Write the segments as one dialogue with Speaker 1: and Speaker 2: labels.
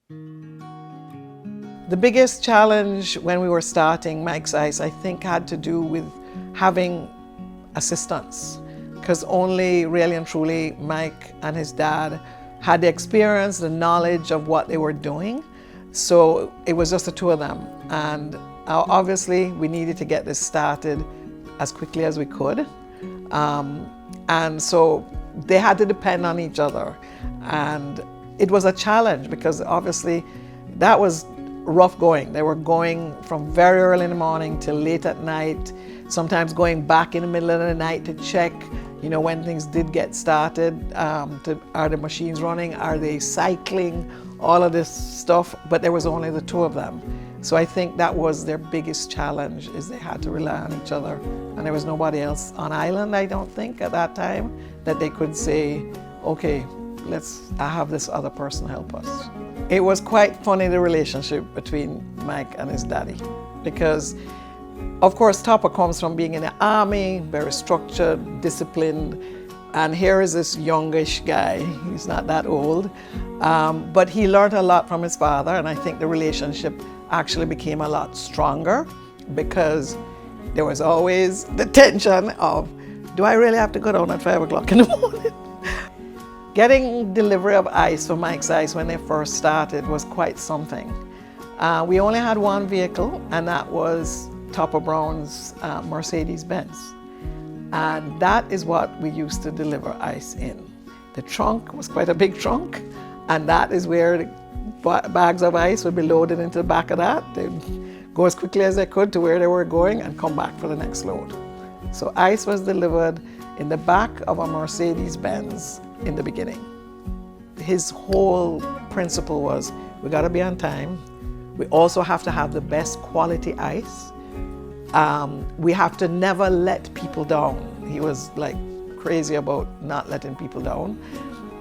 Speaker 1: The biggest challenge when we were starting Mike's Ice, I think, had to do with having assistance, because only really and truly Mike and his dad had the experience, the knowledge of what they were doing. So it was just the two of them. And obviously we needed to get this started as quickly as we could. And so they had to depend on each other. And it was a challenge because obviously that was rough going. They were going from very early in the morning till late at night, sometimes going back in the middle of the night to check, you know, when things did get started, are the machines running, are they cycling, all of this stuff, but there was only the two of them. So I think that was their biggest challenge, is they had to rely on each other. And there was nobody else on island, I don't think, at that time, that they could say, okay, I have this other person help us. It was quite funny, the relationship between Mike and his daddy, because of course Topper comes from being in the army, very structured, disciplined, and here is this youngish guy, he's not that old, but he learned a lot from his father, and I think the relationship actually became a lot stronger because there was always the tension of, do I really have to go down at 5 o'clock in the morning? Getting delivery of ice for Mike's Ice when they first started was quite something. We only had one vehicle, and that was Topper Brown's Mercedes-Benz. And that is what we used to deliver ice in. The trunk was quite a big trunk, and that is where the bags of ice would be loaded into the back of that. They'd go as quickly as they could to where they were going and come back for the next load. So ice was delivered in the back of a Mercedes-Benz in the beginning. His whole principle was, we gotta be on time. We also have to have the best quality ice. We have to never let people down. He was like crazy about not letting people down.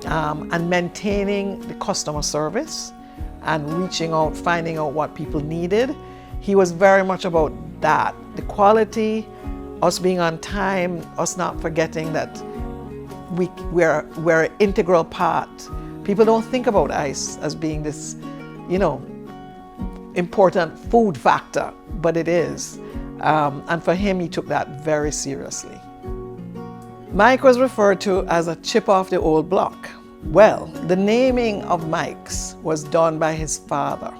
Speaker 1: And maintaining the customer service and reaching out, finding out what people needed. He was very much about that. The quality, us being on time, us not forgetting that we're an integral part. People don't think about ice as being this, you know, important food factor, but it is. And for him, he took that very seriously. Mike was referred to as a chip off the old block. Well, the naming of Mike's was done by his father.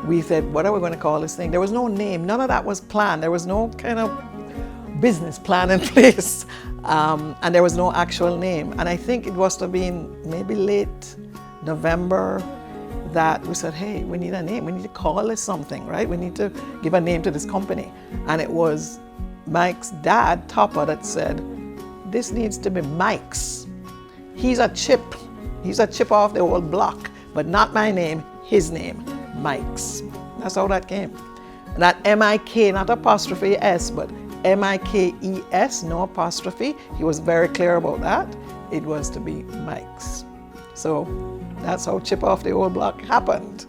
Speaker 1: We said, what are we going to call this thing? There was no name. None of that was planned. There was no kind of business plan in place. And there was no actual name. And I think it must have been maybe late November that we said, hey, we need a name. We need to call this something, right? We need to give a name to this company. And it was Mike's dad, Topper, that said, this needs to be Mike's. He's a chip off the old block, but not my name, his name, Mike's. That's how that came. And that M-I-K, not apostrophe S, but M-I-K-E-S, no apostrophe. He was very clear about that. It was to be Mike's. So that's how Chip Off the Old Block happened.